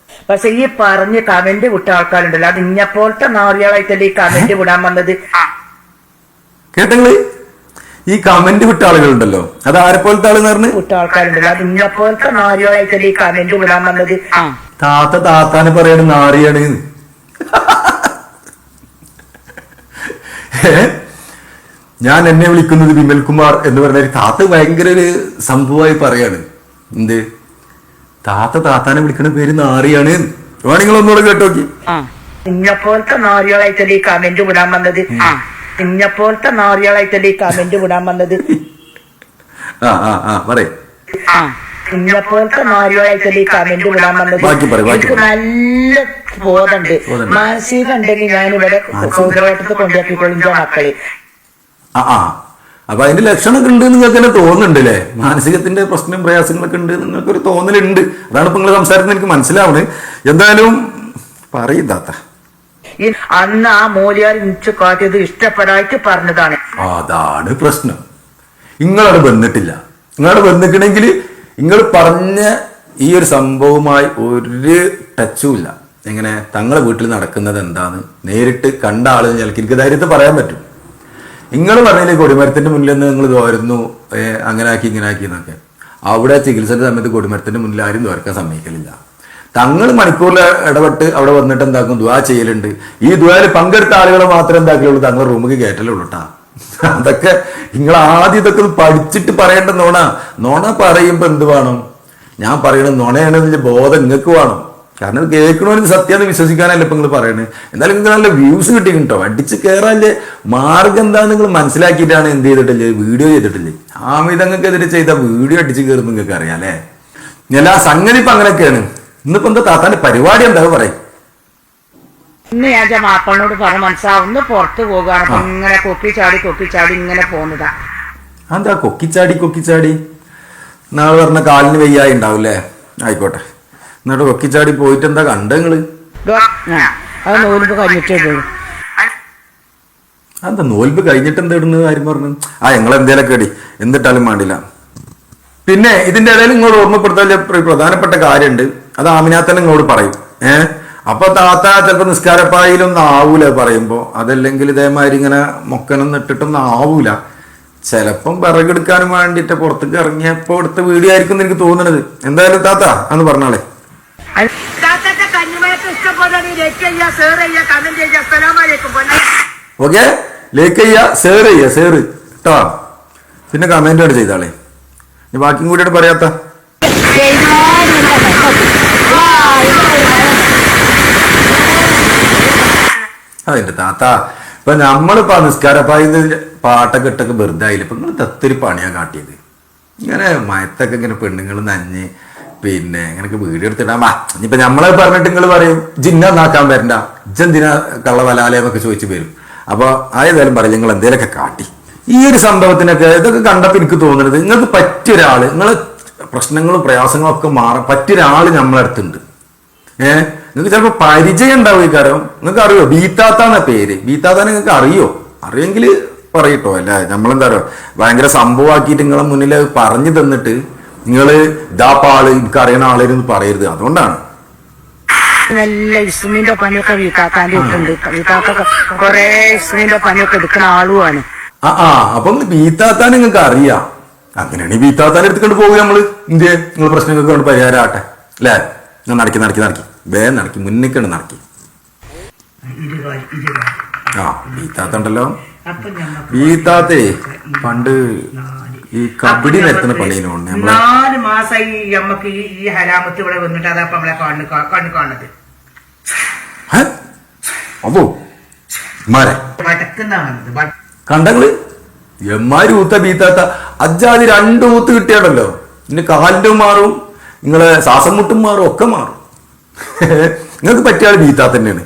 പക്ഷെ ഈ പറഞ്ഞ് കമന്റ് വിട്ട ആൾക്കാരുണ്ടല്ലോ, അത് ഇഞ്ഞപ്പോലത്തെ നാളികളായിട്ടല്ലേ ഈ കമന്റ് വിടാൻ വന്നത്. കേട്ടങ്ങള് ഈ കമന്റ് വിട്ട ആളുകളുണ്ടല്ലോ, അത് ആരെപ്പോലത്തെ ആളെന്ന് പറഞ്ഞ് വിട്ട ആൾക്കാരുണ്ടല്ലോ, അത് ഇഞ്ഞപ്പോലത്തെ നാളികളായിട്ടല്ലേ ഈ കമന്റ് വിടാൻ വന്നത്. താത്താന് പറയണ നാറിയാണ്. ഞാൻ എന്നെ വിളിക്കുന്നത് വിമൽകുമാർ എന്ന് പറഞ്ഞ താത്ത ഭയങ്കര ഒരു സംഭവമായി പറയാണ്. എന്ത് താത്താനെ വിളിക്കുന്ന പേര് നാറിയാണ്. നിങ്ങൾ ഒന്നുകൂടെ കേട്ടോക്കി. ഇഞ്ഞപ്പോലത്തെ നാറികളായിട്ടല്ലേ ഈ കമന്റ് വിടാൻ വന്നത്. ഇഞ്ഞപ്പോലത്തെ നാറികളായിട്ടല്ലേ ഈ കമന്റ് വിടാൻ വന്നത്. പറയും ഇഞ്ഞപ്പോലത്തെ നാരികളായിട്ടല്ലേ ഈ കമന്റ് വിടാൻ വന്നത്. എനിക്ക് നല്ല ബോധമുണ്ട്, മാനസിക ഉണ്ടെങ്കിൽ ഞാനിവിടെ സൗകര്യമായിട്ട് കൊണ്ടാക്കിക്കൊള്ളിന്റെ മക്കളെ. അപ്പൊ അതിന്റെ ലക്ഷണമൊക്കെ ഉണ്ട് നിങ്ങൾക്ക് തന്നെ തോന്നുന്നുണ്ട് അല്ലേ? മാനസികത്തിന്റെ പ്രശ്നം പ്രയാസങ്ങളൊക്കെ ഉണ്ട് നിങ്ങൾക്കൊരു തോന്നലുണ്ട്. അതാണ് ഇപ്പൊ നിങ്ങൾ സംസാരത്തിൽ എനിക്ക് മനസ്സിലാവണേ. എന്തായാലും പറയും താത്ത. അന്ന് ആ മൂല്യാർ ഇഞ്ചു കാട്ടിയത് ഇഷ്ടപ്പെടായിട്ട് പറഞ്ഞതാണ്. അതാണ് പ്രശ്നം. നിങ്ങളവിടെ വന്നിട്ടില്ല. നിങ്ങളവിടെ വന്നിട്ടുണ്ടെങ്കിൽ നിങ്ങൾ പറഞ്ഞ ഈ ഒരു സംഭവവുമായി ഒരു ടച്ചും ഇല്ല. എങ്ങനെ തങ്ങളെ വീട്ടിൽ നടക്കുന്നത് എന്താന്ന് നേരിട്ട് കണ്ട ആള് എനിക്ക് ധൈര്യത്തിൽ പറയാൻ പറ്റും. നിങ്ങൾ പറഞ്ഞില്ലേ കൊടിമരത്തിന്റെ മുന്നിൽ നിന്ന് നിങ്ങൾ തോരുന്നു, അങ്ങനെ ആക്കി ഇങ്ങനെ ആക്കി എന്നൊക്കെ. അവിടെ ചികിത്സയുടെ സമയത്ത് കൊടിമരത്തിന്റെ മുന്നിൽ ആരും തോർക്കാൻ സമ്മതിക്കലില്ല. തങ്ങൾ മണിക്കൂറിൽ ഇടപെട്ട് അവിടെ വന്നിട്ട് എന്താക്കും, ദുആ ചെയ്യലുണ്ട്. ഈ ദുആയിൽ പങ്കെടുത്ത ആളുകളെ മാത്രമേ എന്താക്കിയുള്ളൂ, തങ്ങൾ റൂമിൽ കയറ്റലുള്ളൂ കേട്ടാ. അതൊക്കെ നിങ്ങൾ ആദ്യം ഇതൊക്കെ ഒന്ന് പഠിച്ചിട്ട് പറയേണ്ട നോണ പറയുമ്പോ എന്ത് വേണം? ഞാൻ പറയണത് നുണയാണെന്നില്ല ബോധം നിങ്ങൾക്ക് വേണം. കാരണം ഇത് കേൾക്കണമെങ്കിൽ സത്യാന്ന് വിശ്വസിക്കാനല്ല ഇപ്പൊ നിങ്ങൾ പറയണത്. എന്തായാലും നിങ്ങൾക്ക് നല്ല വ്യൂസ് കിട്ടിയിട്ടുണ്ടോ? അടിച്ച് കയറാല്ലേ മാർഗം എന്താന്ന് നിങ്ങൾ മനസ്സിലാക്കിയിട്ടാണ് എന്ത് ചെയ്തിട്ടില്ലേ, വീഡിയോ ചെയ്തിട്ടില്ലേ. ആമിതങ്ങൾക്കെതിരെ ചെയ്ത വീഡിയോ അടിച്ച് കയറുന്ന നിങ്ങൾക്ക് അറിയാം അല്ലേ? എല്ലാ സംഗതി ഇപ്പൊ അങ്ങനെയൊക്കെയാണ്. ഇന്നിപ്പോ എന്താ താത്താന്റെ പരിപാടി എന്താ പറയും? ഇന്ന് ഞാൻ മാപ്പളിനോട് പറഞ്ഞ മനസ്സിലാവും, ഒന്ന് പുറത്തു പോകുകയാണ്. അപ്പൊ ഇങ്ങനെ കൊക്കിച്ചാടി ഇങ്ങനെ പോകുന്നതാ. എന്താ കൊക്കിച്ചാടി നാളെ പറഞ്ഞ കാലിന് വയ്യായി ഉണ്ടാവൂല്ലേ? ആയിക്കോട്ടെ, എന്നിട്ട് കൊക്കിച്ചാടി പോയിട്ട് എന്താ കണ്ട നിങ്ങള്? അത് നോൽപ്പ് കഴിഞ്ഞിട്ടേ ഉള്ളൂ. എന്താ നോൽപ്പ് കഴിഞ്ഞിട്ട് എന്താ ഇടുന്നത് കാര്യം പറഞ്ഞു? നിങ്ങൾ എന്തേലൊക്കെ ഇടി, എന്തിട്ടാലും വേണ്ടില്ല. പിന്നെ ഇതിന്റെ ഇടയിൽ നിങ്ങളോട് ഓർമ്മപ്പെടുത്താൻ പ്രധാനപ്പെട്ട കാര്യമുണ്ട്. അത് ആമിനാത്തന്നെ നിങ്ങളോട് പറയും. അപ്പൊ താത്ത ചിലപ്പോ നിസ്കാരപ്പായിലൊന്നും ആവൂല പറയുമ്പോ, അതല്ലെങ്കിൽ ഇതേമാതിരി ഇങ്ങനെ മൊക്കനൊന്നും ഇട്ടിട്ടൊന്നും ആവൂല. ചിലപ്പം വിറകെടുക്കാനും വേണ്ടിട്ട് പുറത്തേക്ക് ഇറങ്ങിയപ്പോ എടുത്ത വീഡിയോ ആയിരിക്കും എനിക്ക് തോന്നുന്നത്. എന്തായാലും താത്ത അന്ന് പറഞ്ഞാളെ. ഓക്കെ, ലൈക്ക് ചെയ്യാ, ഷെയർ കേട്ടോ. പിന്നെ കമന്റ് ചെയ്താളെ. ബാക്കിയും കൂടിയാണ് പറയാത്ത. അതിന്റെ താത്ത ഇപ്പൊ നമ്മളിപ്പോ നിസ്കാരപ്പായിന്ന് പാട്ടൊക്കെ ഇട്ടൊക്കെ വെറുതെ ആയില്ല. ഇപ്പൊ നിങ്ങൾ തത്തൊരു പണിയാ കാട്ടിയത്. ഇങ്ങനെ മയത്തൊക്കെ ഇങ്ങനെ പെണ്ണുങ്ങൾ നഞ്ഞ് പിന്നെ ഇങ്ങനൊക്കെ വീഡിയോ എടുത്തിടാൻ ഇനിയിപ്പൊ നമ്മളെ പറഞ്ഞിട്ട് നിങ്ങൾ പറയും ജിന്നാക്കാൻ വരണ്ട, ഇജ്ജെന്തിനാ കള്ള വലാലയെന്നൊക്കെ ചോദിച്ചു വരും. അപ്പൊ ആയതായാലും പറയും നിങ്ങൾ എന്തേലൊക്കെ കാട്ടി. ഈ ഒരു സംഭവത്തിനൊക്കെ ഇതൊക്കെ കണ്ടപ്പോ എനിക്ക് തോന്നുന്നത് നിങ്ങൾക്ക് പറ്റിയൊരാള്, നിങ്ങളെ പ്രശ്നങ്ങളും പ്രയാസങ്ങളും ഒക്കെ മാറാൻ പറ്റിയൊരാള് നമ്മളടുത്തുണ്ട്. നിങ്ങൾക്ക് ചിലപ്പോ പരിചയം ഉണ്ടാവും. ഈ കാര്യം നിങ്ങൾക്ക് അറിയോ? ബീത്താത്താന്ന പേര്. ബീത്താത്താനെ നിങ്ങൾക്ക് അറിയെങ്കിൽ പറയട്ടോ. അല്ല നമ്മളെന്താ പറയുക, ഭയങ്കര സംഭവമാക്കിയിട്ട് നിങ്ങളെ മുന്നിൽ പറഞ്ഞു തന്നിട്ട് നിങ്ങള് ഇതാപ്പാള് എനിക്ക് അറിയണ ആളെന്ന് പറയരുത്. അതുകൊണ്ടാണ് നല്ല ഇസ്മിന്റെ പണിയൊക്കെ വീട്ടാത്താൻ്റെ ഉണ്ട്. വീട്ടാത്ത കൊറേ ഇസ്മിന്റെ പണിയൊക്കെ എടുക്കുന്ന ആളുമാണ്. അപ്പം ബീത്താത്താൻ നിങ്ങൾക്ക് അറിയാം. അങ്ങനെയാണെങ്കിൽ ബീത്താത്താൻ എടുത്തുകൊണ്ട് പോകുക നമ്മള്. ഇന്ത്യ നിങ്ങൾ പ്രശ്നങ്ങൾക്ക് കൊണ്ട് പരിഹാരം ആട്ടെ അല്ലേ? നടക്കി വേഗം നടക്കി, മുന്നിക്കണ്ട് നടക്കി. ബീത്താത്ത ഉണ്ടല്ലോ, ബീത്താത്തേ പണ്ട് ഈ കബഡി നിരത്തുന്ന പണിയിലുണ്ട് 4 മാസമായി നമ്മക്ക് ഈ ഹലാമത്ത് ഇവിടെ വന്നിട്ട് അതപ്പൊ നമ്മളെ കണ്ണു കാണുന്നത്. അതോ മാരെ വടക്കുന്ന കണ്ടങ്ങള് എമ്മാര് ഊത്ത ബീത്താത്ത അജ്ജാതി 2 ഊത്ത് കിട്ടിയാണല്ലോ. പിന്നെ കാലിന്റെ മാറും, നിങ്ങളെ ശ്വാസം മുട്ടും മാറും, ഒക്കെ മാറും. നിങ്ങൾക്ക് പറ്റിയ ആൾ ബീത്താത്ത തന്നെയാണ്.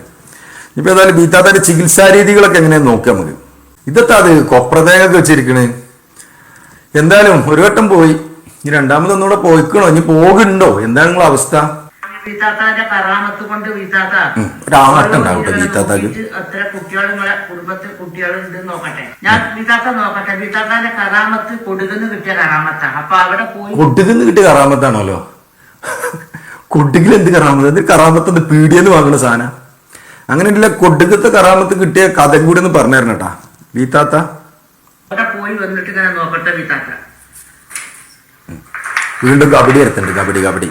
ഇപ്പൊ ഏതായാലും ബീത്താത്തന്റെ ചികിത്സാ രീതികളൊക്കെ എങ്ങനെയാന്ന് നോക്കാം നമുക്ക്. ഇതൊക്കെ അത് കൊപ്രതേങ്ങൊക്കെ വെച്ചിരിക്കണേ. എന്തായാലും ഒരു വട്ടം പോയി, ഇനി രണ്ടാമതൊന്നുകൂടെ പോയിക്കണോ, ഇനി പോകുന്നുണ്ടോ, എന്താണ് നിങ്ങളെ അവസ്ഥ? വീത്താത്താന്റെ കറാമത്ത് കൊണ്ട് വീത്താത്ത ഒരാട്ടം ഉണ്ടാവട്ടെ ബീത്താത്താക്ക്. അത്ര കുട്ടികൾ നിങ്ങളെ കുടുംബത്തിൽ കുട്ടികളുണ്ട് നോക്കട്ടെ. ഞാൻ വീത്താത്ത നോക്കട്ടെ. വീത്താത്താന്റെ കറാമത്ത് കൊടുകുന്ന് കിട്ടിയ കറാമത്താ. അപ്പൊ അവിടെ പോയി കൊട്ടുകുന്ന് കിട്ടിയ കറാമത്താണല്ലോ. കൊട്ടുകിൽ എന്ത് കറാമത്ത്? അത് കറാമത്ത് പീടിയെന്ന് വാങ്ങുന്ന സാധനം. അങ്ങനെയല്ല, കൊട്ടുകത്തെ കറാമത്ത് കിട്ടിയ കഥ കൂടി ഒന്ന് പറഞ്ഞു തരണം കേട്ടാ ബീത്താത്ത. അവിടെ പോയി വന്നിട്ട് ഇങ്ങനെ നോക്കട്ടെ വീത്താത്ത. വീണ്ടും കബഡി എടുത്തുണ്ട്. കബഡി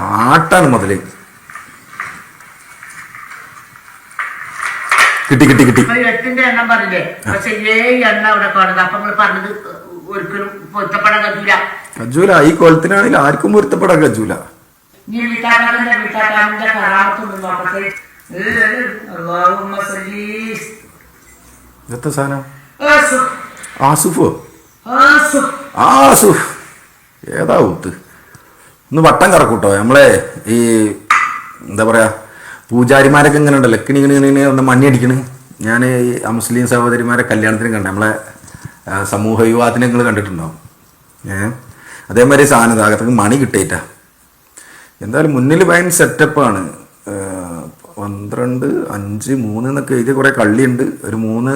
ആട്ടാണ് മുതല്. കിട്ടി 8ന്റെ എണ്ണം പറഞ്ഞില്ലേ? പക്ഷെ 7 എണ്ണ അവിടെ കാണുന്നത്. അപ്പൊ നിങ്ങൾ പറഞ്ഞത് ഒരിക്കലും പൊരുത്തപ്പെടാൻ കജൂല. ഈ കൊലത്തിനാണെങ്കിൽ ആർക്കും പൊരുത്തപ്പെടാൻ കജൂല. ഇന്നത്തെ സാധനം ആസുഫോ? ആസുഫ് ഏതാ ഊത്ത്? ഒന്ന് വട്ടം കറക്കൂട്ടോ. നമ്മളെ ഈ എന്താ പറയാ പൂജാരിമാരൊക്കെ ഇങ്ങനെ ഉണ്ടല്ലോ, കിണി ഒന്ന് മണ്ണി അടിക്കണ്. ഞാൻ ഈ മുസ്ലിം സഹോദരിമാരെ കല്യാണത്തിന് കണ്ട, നമ്മളെ സമൂഹ വിവാഹത്തിന് നിങ്ങൾ കണ്ടിട്ടുണ്ടാവും. അതേമാതിരി സാധനം അകത്തേക്ക് മണി കിട്ടിയിട്ടാ. എന്തായാലും മുന്നിൽ ഭയങ്കര സെറ്റപ്പാണ്. 12, 5, 3 എന്നൊക്കെ എഴുതിയ കുറെ കള്ളിയുണ്ട്, ഒരു 3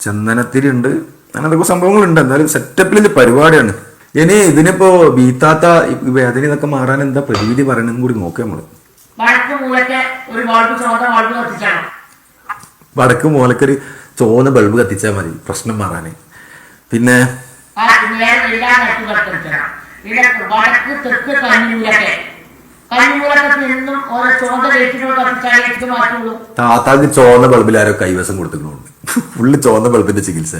ചന്ദനത്തിരി ഉണ്ട്, അങ്ങനത്തെ സംഭവങ്ങളുണ്ട്. എന്തായാലും സെറ്റപ്പിൽ പരിപാടിയാണ്. ഇനി ഇതിനിപ്പോ ബീത്താത്ത വേദന ഇതൊക്കെ മാറാൻ എന്താ പ്രതിവിധി പറയണെന്നും കൂടി നോക്കാം നമ്മള്. വടക്ക് മൂലക്കൊരു ചോന്ന ബൾബ് കത്തിച്ചാൽ മതി പ്രശ്നം മാറാന്. പിന്നെ താത്താക്ക് ചോന്ന ബൾബിലാരോ കൈവശം കൊടുത്തിട്ടുണ്ട്. ഫുള്ള് ചോന്ന ബൾബിന്റെ ചികിത്സ.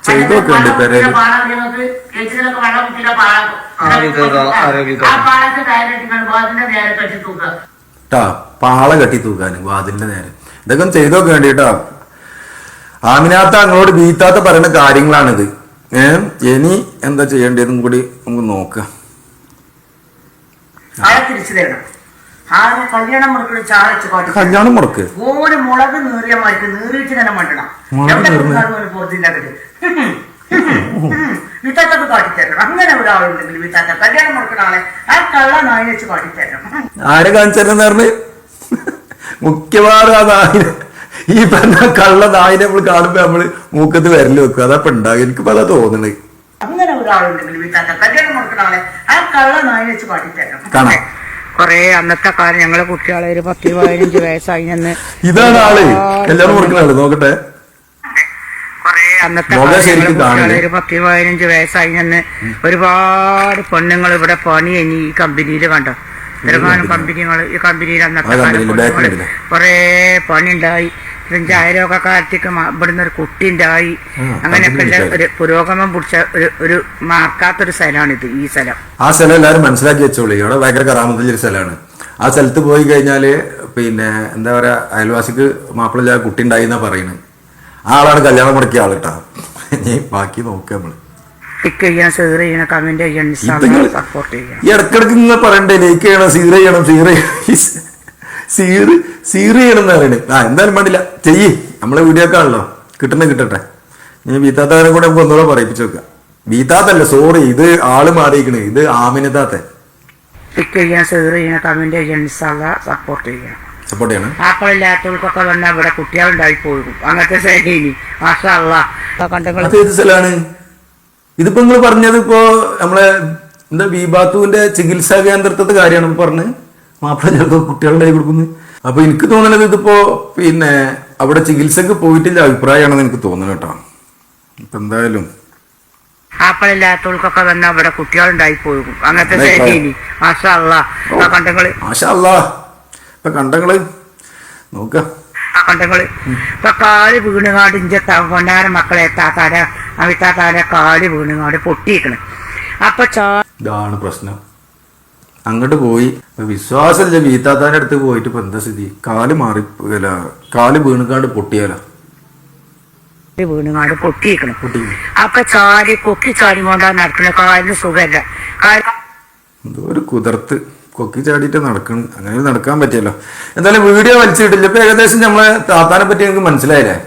ചെയ്തോക്കുണ്ട് പെരേല്. പാള കെട്ടി തൂക്കാന് വാതിലിന്റെ നേരെ. ഇതൊക്കെ ചെയ്തൊക്കെ വേണ്ടിട്ടാ. ആമിനാത്ത അങ്ങോട്ട് ബീത്താത്ത പറയുന്ന കാര്യങ്ങളാണിത്. ഇനി എന്താ ചെയ്യേണ്ടതും കൂടി നമുക്ക് നോക്കാം. കല്യാണം മുടക്ക് ഒരു മുളക് നീറിയ മാറ്റി നീറിയിട്ട് തന്നെ മണ്ടണം. വിത്താത്തൊക്കെ കാട്ടിത്തരണം. അങ്ങനെ ഒരാളുണ്ടെങ്കിൽ വിത്താത്ത കല്യാണം മുടക്കുന്ന ആളെ ആ കള്ള നായ വെച്ച് കാട്ടിത്തരണം. ആരെ കാണിച്ചാലെന്ന് പറഞ്ഞ് മുഖ്യവാറും ആ നായ, ഈ പറഞ്ഞ കള്ള നായിനെ നമ്മൾ കാണുമ്പോ നമ്മള് മൂക്കത്ത് വിരല് വെക്കും. അതപ്പൊ ഉണ്ടാകും. എനിക്കിപ്പോ അതാ തോന്നണേ. അങ്ങനെ ഒരാളുണ്ടെങ്കിൽ വിത്താത്ത കല്യാണം മുടക്കുന്ന ആളെ ആ കള്ള നായ വെച്ച് കാട്ടിത്തരണം. കാണാം. കൊറേ അന്നത്തെ കാലം ഞങ്ങളെ കുട്ടികളെ ഒരു 10-15 വയസ്സായി നിന്ന് ഇതാണ് ആള് കല്യാണം മുടക്കുന്ന ആള്. നോക്കട്ടെ. അന്നത്തെ കുട്ടികളെ ഒരു 10-15 വയസ്സായി നിന്ന് ഒരുപാട് പെണ്ണുങ്ങൾ ഇവിടെ പണി കഴിഞ്ഞ് ഈ കമ്പനിയിൽ കണ്ടോ. ഇത്രകാലം കമ്പനികൾ ഈ കമ്പനിയിൽ അന്നത്തെ കാലം കൊറേ പണി ഉണ്ടായി. 5 അയലോക്കാലത്തേക്ക് ഇവിടുന്ന് ഒരു കുട്ടി ഉണ്ടായി. അങ്ങനെയൊക്കെ ഒരു പുരോഗമനം പിടിച്ച ഒരു മാർക്കാത്തൊരു സ്ഥലമാണിത്. ഈ സ്ഥലം, ആ സ്ഥലം എല്ലാവരും മനസ്സിലാക്കി വെച്ചോളൂ. ഇവിടെ ഭയങ്കര കറാമത്തുള്ളൊരു സ്ഥലമാണ്. ആ സ്ഥലത്ത് പോയി കഴിഞ്ഞാല് പിന്നെ എന്താ പറയാ, അയൽവാസിക്ക് മാപ്പിള കുട്ടി ഉണ്ടായി എന്നാ പറയുന്നത്. ആ ആളാണ് കല്യാണം മുടക്കിയ ആളിട്ടാ. ഇനി ബാക്കി നോക്കുക നമ്മള്. ഈ ഇടക്കിടക്ക് നിങ്ങൾ പറയണ്ടേ ലൈക്ക് ചെയ്യണം, സീർ ചെയ്യണം, സീർ ചെയ്യണം എന്ന് പറയണേ. എന്തായാലും വേണ്ടില്ല, ചെയ്യ്. നമ്മളെ വീഡിയോ ഒക്കെ ആണല്ലോ, കിട്ടട്ടെ. ഇനി ബീത്താത്തവരെ കൂടെ നമുക്ക് ഒന്നുകൂടെ പറയിപ്പിച്ചു വെക്കാം. ബീത്താത്തല്ല, സോറി, ഇത് ആള് മാറിയിരിക്കണേ. ഇത് ആമിനത്താത്ത. സപ്പോർട്ട് ചെയ്യണം. ആപ്പിളില്ലാത്തവർക്കൊക്കെ വന്നാൽ ഇവിടെ കുട്ടികളുണ്ടായി പോകും. അങ്ങനത്തെ ശൈലി. ഏത് സ്ഥലമാണ് ഇതിപ്പോ നിങ്ങൾ പറഞ്ഞത്? ഇപ്പോ നമ്മളെ എന്താ ബീബാത്തുവിന്റെ ചികിത്സാ കേന്ദ്രത്തെ കാര്യമാണ് പറഞ്ഞ് മാപ്പിള ചിലപ്പോൾ കുട്ടികളുണ്ടായി കൊടുക്കുന്നത്. അപ്പൊ എനിക്ക് തോന്നുന്നത് ഇതിപ്പോ പിന്നെ അവിടെ ചികിത്സക്ക് പോയിട്ടില്ല അഭിപ്രായമാണെന്ന് എനിക്ക് തോന്നുന്നു കേട്ടോ. ഇപ്പൊ എന്തായാലും ആപ്പിളില്ലാത്തവർക്കൊക്കെ വന്നാൽ ഇവിടെ കുട്ടികളുണ്ടായി പോകും. അങ്ങനത്തെ ശൈലി. മാഷാ അല്ലാ. ആ കണ്ടങ്ങള് മാഷാ അല്ലാ. ഇപ്പൊ കണ്ടങ്ങള് നോക്ക, ആ കണ്ടങ്ങള് ഇപ്പൊ കാല് വീണുകാട് ഇഞ്ച കൊണ്ടാര മക്കളെ അവിത്താത്താരെ കാല് വീണുകാട് പൊട്ടിയിക്കണ്. അപ്പൊ ഇതാണ് പ്രശ്നം. അങ്ങോട്ട് പോയി വിശ്വാസമില്ല. വീത്താത്താന്റെ അടുത്ത് പോയിട്ട് ഇപ്പൊ എന്താ സ്ഥിതി? കാല് മാറി, കാല് വീണുകാട് പൊട്ടിയാലോ, വീണുകാട് പൊട്ടിയിക്കണം. അപ്പൊ ചാടി കൊക്കി ചാടി കൊണ്ടാ നടക്കുന്ന കാലിന് സുഖമല്ല. എന്തോ ഒരു കുതിർത്ത് കൊക്കി ചാടിയിട്ട് നടക്കണം. അങ്ങനെ നടക്കാൻ പറ്റിയല്ലോ. എന്തായാലും വീഡിയോ വലിച്ചിട്ടില്ല. ഇപ്പൊ ഏകദേശം നമ്മളെ താത്താനെ പറ്റി നിങ്ങൾക്ക് മനസ്സിലായില്ലേ?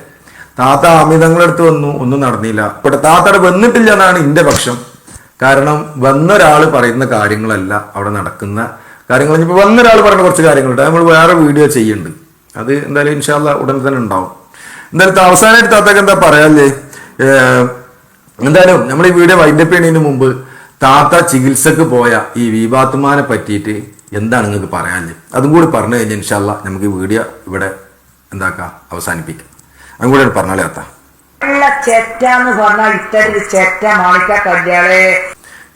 താത്ത അമിതങ്ങളുടെ അടുത്ത് വന്നു, ഒന്നും നടന്നില്ല. ഇവിടെ താത്താടെ വന്നിട്ടില്ല എന്നാണ് എന്റെ പക്ഷം. കാരണം വന്നൊരാൾ പറയുന്ന കാര്യങ്ങളല്ല അവിടെ നടക്കുന്ന കാര്യങ്ങൾ. ഇപ്പൊ വന്നൊരാൾ പറയുന്ന കുറച്ച് കാര്യങ്ങളുണ്ട്, നമ്മൾ വേറെ വീഡിയോ ചെയ്യുന്നുണ്ട്. അത് എന്തായാലും ഇൻഷാ അല്ലാ ഉടനെ തന്നെ ഉണ്ടാവും. എന്തായാലും അവസാനമായിട്ട് താത്താക്ക് എന്താ പറയാല്ലേ? എന്തായാലും നമ്മൾ ഈ വീഡിയോ വൈൻഡപ്പ് ചെയ്യുന്നതിന് മുമ്പ് താത്ത ചികിത്സക്ക് പോയ ഈ വീബാത്തുമാനെ പറ്റിയിട്ട് എന്താണ് നിങ്ങൾക്ക് പറയാല്ലേ? അതും കൂടി പറഞ്ഞു കഴിഞ്ഞാൽ ഇൻഷാ അല്ലാ നമുക്ക് ഈ വീഡിയോ ഇവിടെ എന്താക്കാം അവസാനിപ്പിക്കാം. അതും കൂടെ പറഞ്ഞാലേ താത്ത.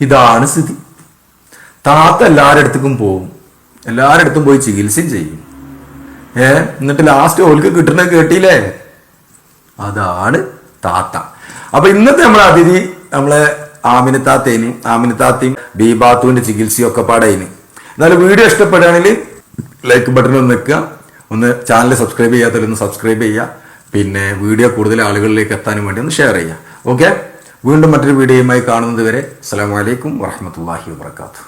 ഇതാണ് സ്ഥിതി. താത്ത എല്ലാവരുടെ അടുത്തേക്കും പോവും, എല്ലാവരുടെ അടുത്തും പോയി ചികിത്സയും ചെയ്യും. എന്നിട്ട് ലാസ്റ്റ് ഓൾക്ക് കിട്ടുന്ന കേട്ടില്ലേ? അതാണ് താത്ത. അപ്പൊ ഇന്നത്തെ നമ്മളെ അതിഥി നമ്മളെ ആമിനത്താത്തയും ബീബാത്തുവിന്റെ ചികിത്സയും ഒക്കെ പാടേന്. എന്നാലും വീഡിയോ ഇഷ്ടപ്പെടുകയാണെങ്കിൽ ലൈക്ക് ബട്ടൺ ഒന്ന് നിൽക്കുക, ഒന്ന് ചാനൽ സബ്സ്ക്രൈബ് ചെയ്യാത്തവരൊന്ന് സബ്സ്ക്രൈബ് ചെയ്യുക. പിന്നെ വീഡിയോ കൂടുതൽ ആളുകളിലേക്ക് എത്താനും വേണ്ടി ഒന്ന് ഷെയർ ചെയ്യുക. ഓക്കെ, വീണ്ടും മറ്റൊരു വീഡിയോയുമായി കാണുന്നത് വരെ അസ്സലാമു അലൈക്കും വറഹ്മത്തുള്ളാഹി വബറകാതുഹു.